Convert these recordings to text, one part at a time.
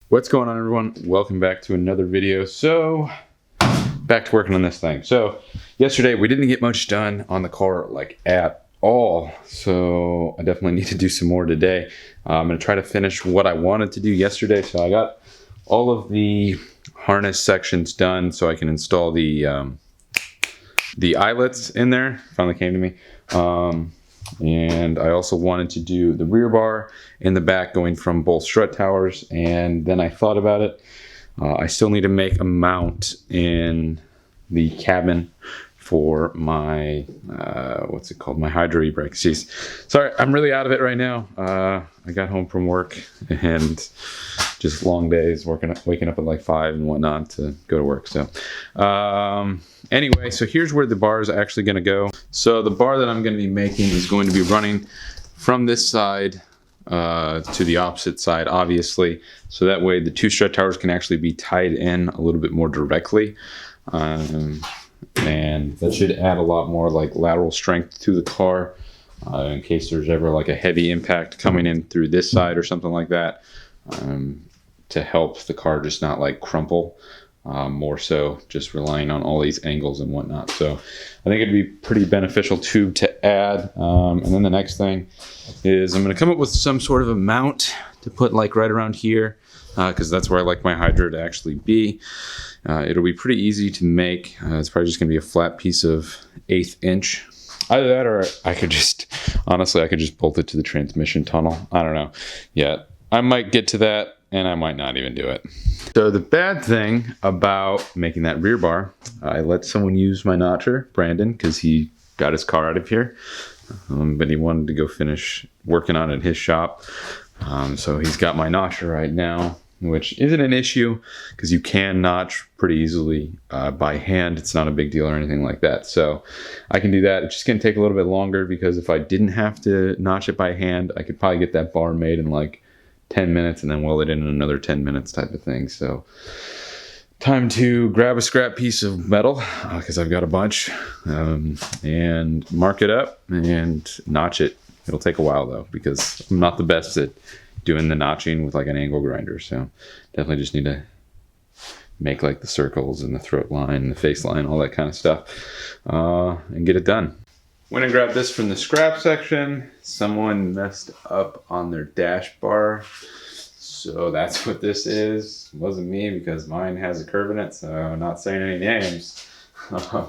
What's going on, everyone? Welcome back to another video. So back to working on this thing. So yesterday we didn't get much done on the car, like at all, so I definitely need to do some more today. I'm going to try to finish what I wanted to do yesterday. So I got all of the harness sections done so I can install the eyelets in there. Finally came to me. And I also wanted to do the rear bar in the back going from both strut towers, and then I thought about it. I still need to make a mount in the cabin for my what's it called, my hydro e-brake. Jeez, sorry, I'm really out of it right now. I got home from work and just long days, waking up at like 5 and whatnot to go to work. So anyway, so here's where the bar is actually going to go. So the bar that I'm going to be making is going to be running from this side to the opposite side, obviously, so that way the two strut towers can actually be tied in a little bit more directly, and that should add a lot more like lateral strength to the car in case there's ever like a heavy impact coming in through this side or something like that, to help the car just not like crumple, more so just relying on all these angles and whatnot. So I think it'd be pretty beneficial tube to add. And then the next thing is I'm going to come up with some sort of a mount to put like right around here, because that's where I like my hydro to actually be. It'll be pretty easy to make. It's probably just going to be a flat piece of 1/8 inch. Either that, or I could just, honestly, I could just bolt it to the transmission tunnel. I don't know yet. I might get to that, and I might not even do it. So the bad thing about making that rear bar, I let someone use my notcher, Brandon, because he got his car out of here, but he wanted to go finish working on it in his shop. So he's got my notcher right now, which isn't an issue because you can notch pretty easily by hand. It's not a big deal or anything like that. So I can do that. It's just gonna take a little bit longer, because if I didn't have to notch it by hand, I could probably get that bar made in like 10 minutes and then weld it in another 10 minutes type of thing. So time to grab a scrap piece of metal, because I've got a bunch, and mark it up and notch it. It'll take a while though, because I'm not the best at doing the notching with like an angle grinder. So definitely just need to make like the circles and the throat line and the face line, all that kind of stuff, and get it done. When I grabbed this from the scrap section, someone messed up on their dash bar. So that's what this is. It wasn't me, because mine has a curve in it, so I'm not saying any names. Yeah,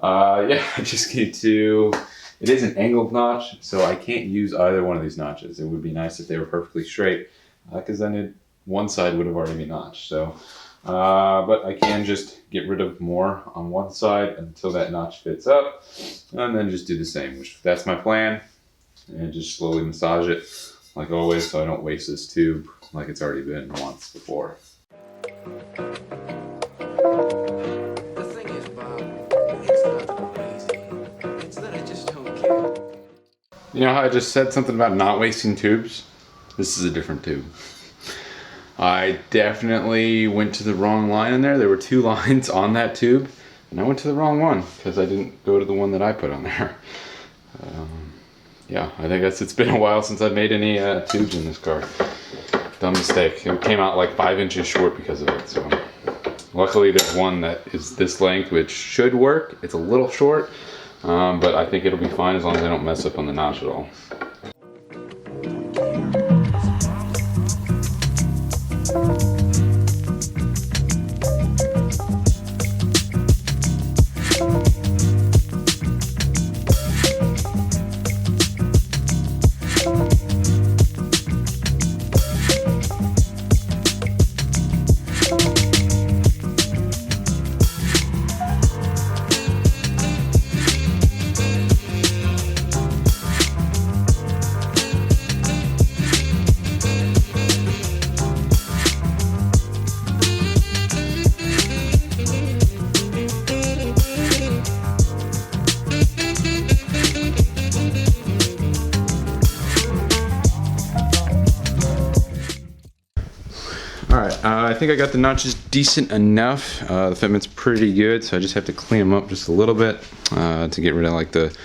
I just need to, it is an angled notch, so I can't use either one of these notches. It would be nice if they were perfectly straight, because then one side would have already been notched. So, but I can just get rid of more on one side until that notch fits up, and then just do the same, which that's my plan, and just slowly massage it like always, so I don't waste this tube like it's already been once before. You know how I just said something about not wasting tubes? This is a different tube. I definitely went to the wrong line in there. There were 2 lines on that tube, and I went to the wrong one because I didn't go to the one that I put on there. Yeah, I think it's been a while since I've made any tubes in this car. Dumb mistake. It came out like 5 inches short because of it. So luckily there's one that is this length, which should work. It's a little short, but I think it'll be fine as long as I don't mess up on the notch at all. I think I got the notches decent enough. The fitment's pretty good, so I just have to clean them up just a little bit to get rid of like the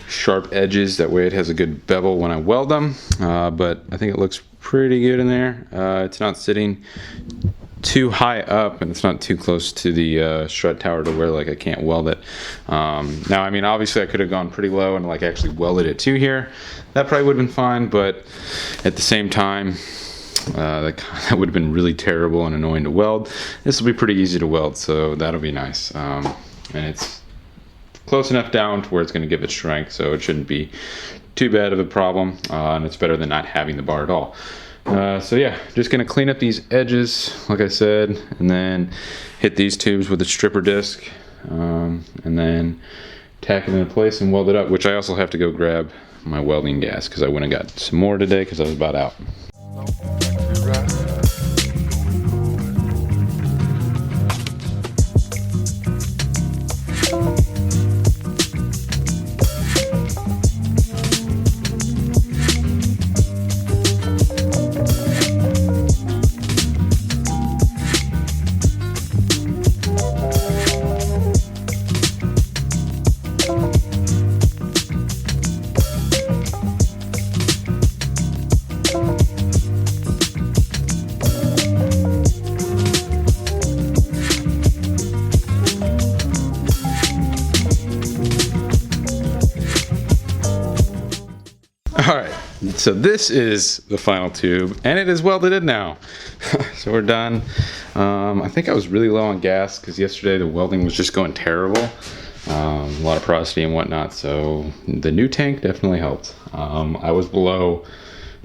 sharp edges. That way it has a good bevel when I weld them. But I think it looks pretty good in there. It's not sitting too high up, and it's not too close to the strut tower to where like I can't weld it. Now, I mean, obviously I could have gone pretty low and like actually welded it to here. That probably would have been fine, but at the same time, that would have been really terrible and annoying to weld. This will be pretty easy to weld, so that'll be nice. And it's close enough down to where it's going to give it strength, so it shouldn't be too bad of a problem, and it's better than not having the bar at all. So yeah, just gonna clean up these edges, like I said, and then hit these tubes with a stripper disc, and then tack them into place and weld it up, which I also have to go grab my welding gas because I went and got some more today because I was about out. Alright, so this is the final tube, and it is welded in now. So we're done. I think I was really low on gas because yesterday the welding was just going terrible. A lot of porosity and whatnot, so the new tank definitely helped. I was below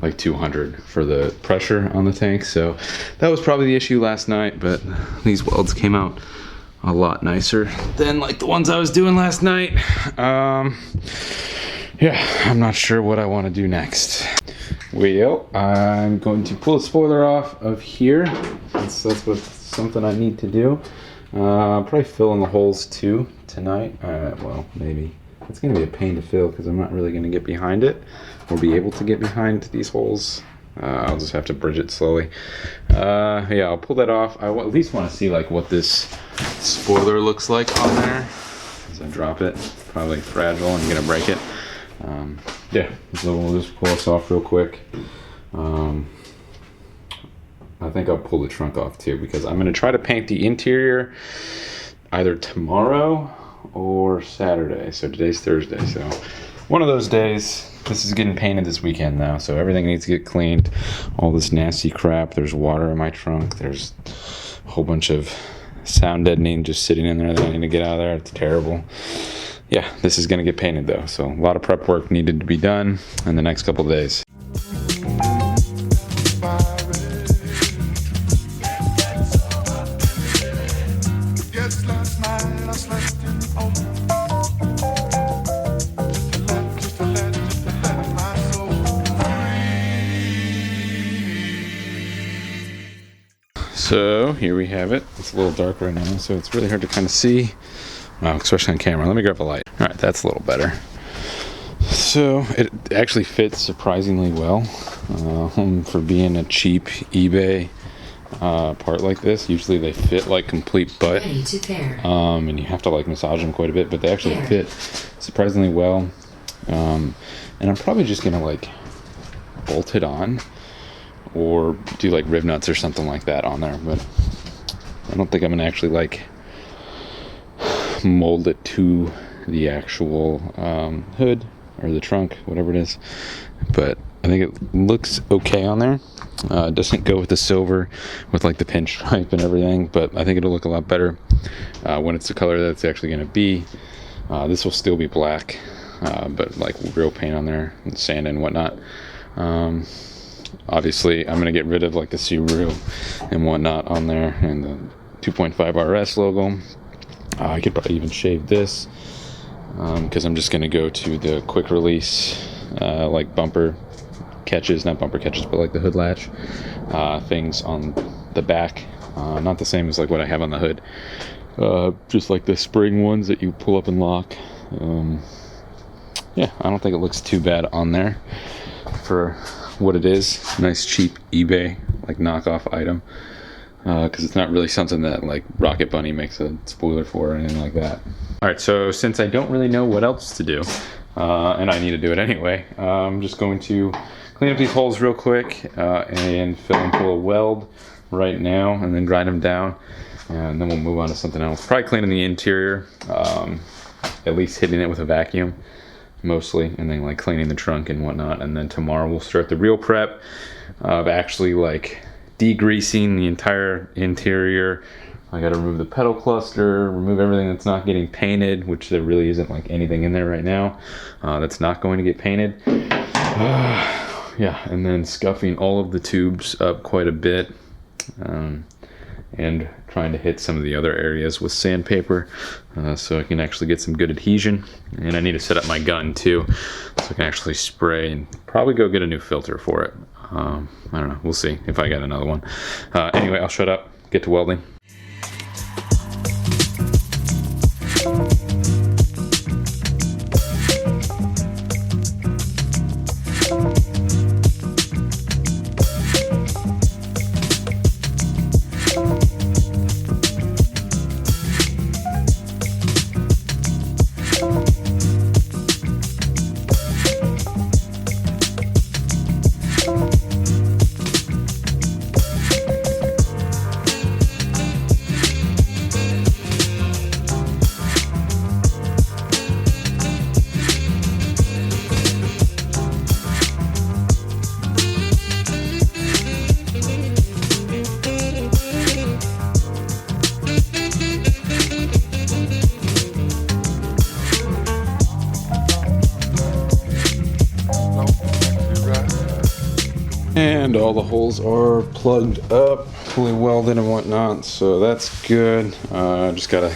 like 200 for the pressure on the tank, so that was probably the issue last night, but these welds came out a lot nicer than like the ones I was doing last night. Yeah, I'm not sure what I want to do next. Well, I'm going to pull the spoiler off of here. That's something I need to do. Probably fill in the holes too tonight. Well, maybe. It's going to be a pain to fill because I'm not really going to get behind it or be able to get behind these holes. I'll just have to bridge it slowly. Yeah, I'll pull that off. I at least want to see like what this spoiler looks like on there. As I drop it, probably fragile and I'm going to break it. Yeah, so we'll just pull this off real quick. I think I'll pull the trunk off too because I'm going to try to paint the interior either tomorrow or Saturday. So today's Thursday, so one of those days. This is getting painted this weekend now, so everything needs to get cleaned. All this nasty crap. There's water in my trunk. There's a whole bunch of sound deadening just sitting in there that I need to get out of there. It's terrible. Yeah, this is going to get painted though, so a lot of prep work needed to be done in the next couple of days. So here we have it. It's a little dark right now, so it's really hard to kind of see. Especially on camera. Let me grab a light. All right, that's a little better. So it actually fits surprisingly well for being a cheap eBay part like this. Usually they fit like complete butt, and you have to like massage them quite a bit, but they actually fit surprisingly well. And I'm probably just gonna like bolt it on or do like rib nuts or something like that on there, but I don't think I'm gonna actually like mold it to the actual hood or the trunk, whatever it is. But I think it looks okay on there. It doesn't go with the silver with like the pinstripe and everything, but I think it'll look a lot better when it's the color that it's actually going to be. This will still be black, but like real paint on there and sand and whatnot. Obviously I'm going to get rid of like the Subaru and whatnot on there and the 2.5 RS logo. I could probably even shave this because I'm just going to go to the quick release like bumper catches, not bumper catches, but like the hood latch things on the back. Not the same as like what I have on the hood. Just like the spring ones that you pull up and lock. Yeah, I don't think it looks too bad on there for what it is. Nice cheap eBay like knockoff item. Because it's not really something that like Rocket Bunny makes a spoiler for or anything like that. Alright, so since I don't really know what else to do, and I need to do it anyway, I'm just going to clean up these holes real quick and fill them full of weld right now, and then grind them down, and then we'll move on to something else. Probably cleaning the interior, at least hitting it with a vacuum mostly, and then like cleaning the trunk and whatnot. And then tomorrow we'll start the real prep of actually like degreasing the entire interior. I got to remove the pedal cluster, remove everything that's not getting painted, which there really isn't like anything in there right now that's not going to get painted. Yeah, and then scuffing all of the tubes up quite a bit, and trying to hit some of the other areas with sandpaper so I can actually get some good adhesion. And I need to set up my gun too, so I can actually spray and probably go get a new filter for it. I don't know, we'll see if I get another one. Anyway, I'll shut up, get to welding. And all the holes are plugged up, fully welded and whatnot, so that's good. Just gotta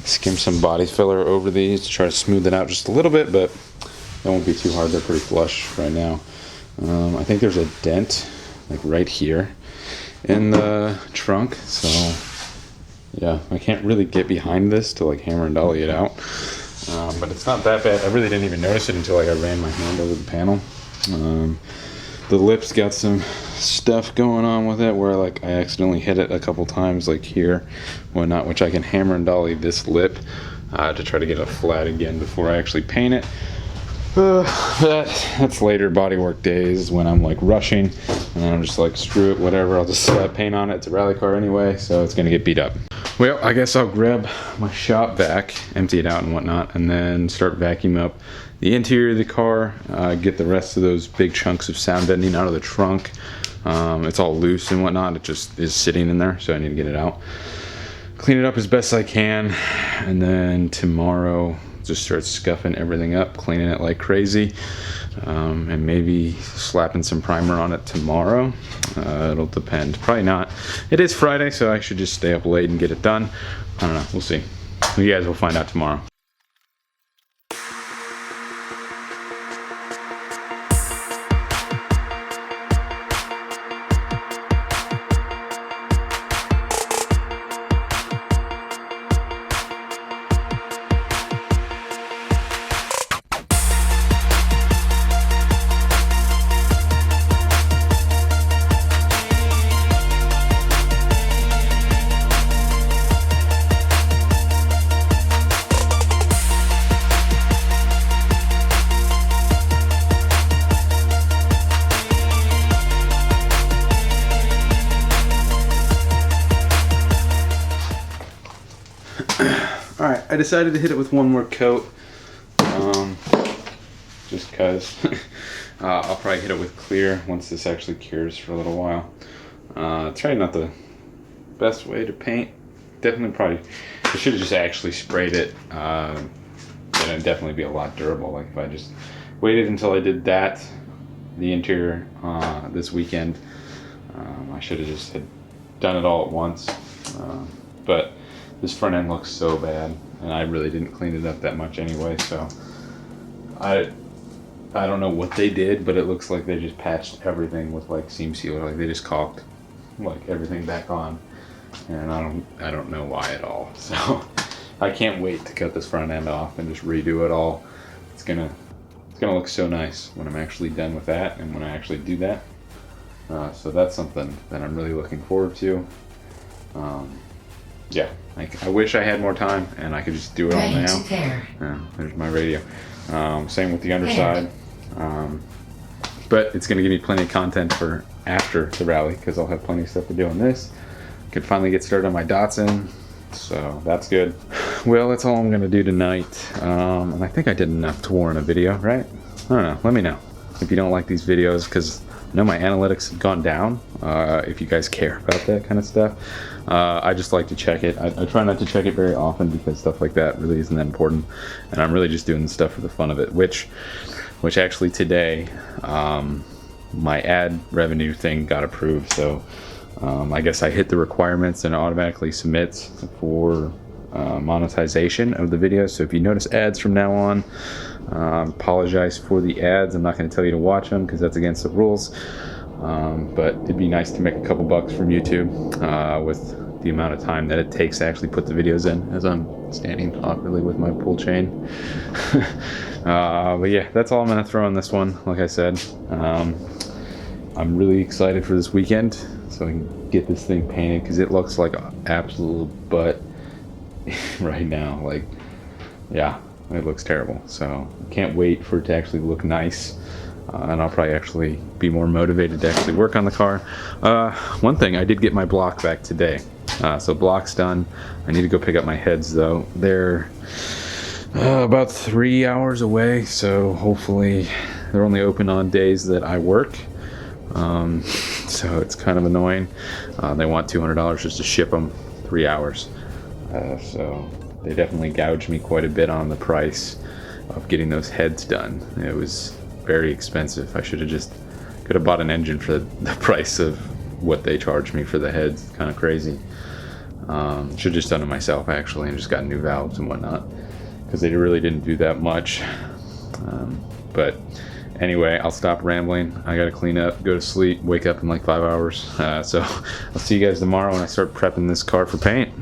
skim some body filler over these to try to smooth it out just a little bit, but that won't be too hard. They're pretty flush right now. I think there's a dent like right here in the trunk, so yeah, I can't really get behind this to like hammer and dolly it out, but it's not that bad. I really didn't even notice it until like I ran my hand over the panel. The lip's got some stuff going on with it where like I accidentally hit it a couple times like here, whatnot, which I can hammer and dolly this lip to try to get it flat again before I actually paint it. That's later bodywork days when I'm like rushing, and then I'm just like, screw it, whatever, I'll just slap paint on it. It's a rally car anyway, so it's gonna get beat up. Well, I guess I'll grab my shop vac, empty it out and whatnot, and then start vacuuming up the interior of the car, get the rest of those big chunks of sound deadening out of the trunk. It's all loose and whatnot, it just is sitting in there, so I need to get it out. Clean it up as best I can, and then tomorrow just start scuffing everything up, cleaning it like crazy, and maybe slapping some primer on it tomorrow. It'll depend, probably not. It is Friday, so I should just stay up late and get it done. I don't know, we'll see. You guys will find out tomorrow. Alright, I decided to hit it with one more coat, just cause. I'll probably hit it with clear once this actually cures for a little while. It's probably not the best way to paint. Definitely probably, I should have just actually sprayed it. Then it'd definitely be a lot durable. Like if I just waited until I did that, the interior, this weekend, I should have just had done it all at once. But this front end looks so bad, and I really didn't clean it up that much anyway, so I don't know what they did, but it looks like they just patched everything with like seam sealer, like they just caulked like everything back on, and I don't know why at all. So I can't wait to cut this front end off and just redo it all. It's gonna look so nice when I'm actually done with that and when I actually do that. So that's something that I'm really looking forward to. Yeah, I wish I had more time and I could just do it all now. Yeah, there's my radio. Same with the underside. But it's going to give me plenty of content for after the rally, because I'll have plenty of stuff to do on this. Could finally get started on my Datsun, so that's good. Well, that's all I'm going to do tonight. And I think I did enough to warrant a video, right? I don't know. Let me know if you don't like these videos, because I know my analytics have gone down. If you guys care about that kind of stuff, I just like to check it. I try not to check it very often, because stuff like that really isn't that important, and I'm really just doing the stuff for the fun of it. Which actually today, my ad revenue thing got approved, so I guess I hit the requirements and it automatically submits for monetization of the video. So if you notice ads from now on, apologize for the ads. I'm not going to tell you to watch them, because that's against the rules, but it'd be nice to make a couple bucks from YouTube with the amount of time that it takes to actually put the videos in, as I'm standing awkwardly with my pull chain. But yeah, that's all I'm going to throw on this one. Like I said, I'm really excited for this weekend so I can get this thing painted, because it looks like absolute butt right now. Like, yeah, it looks terrible. So can't wait for it to actually look nice, and I'll probably actually be more motivated to actually work on the car. One thing, I did get my block back today, so block's done. I need to go pick up my heads though. They're about 3 hours away, so hopefully they're only open on days that I work. So it's kind of annoying. They want $200 just to ship them 3 hours. So they definitely gouged me quite a bit on the price of getting those heads done. It was very expensive. I could have bought an engine for the price of what they charged me for the heads. It's kind of crazy. Should have just done it myself actually, and just got new valves and whatnot, because they really didn't do that much. But anyway, I'll stop rambling. I gotta clean up, go to sleep, wake up in like 5 hours. So I'll see you guys tomorrow when I start prepping this car for paint.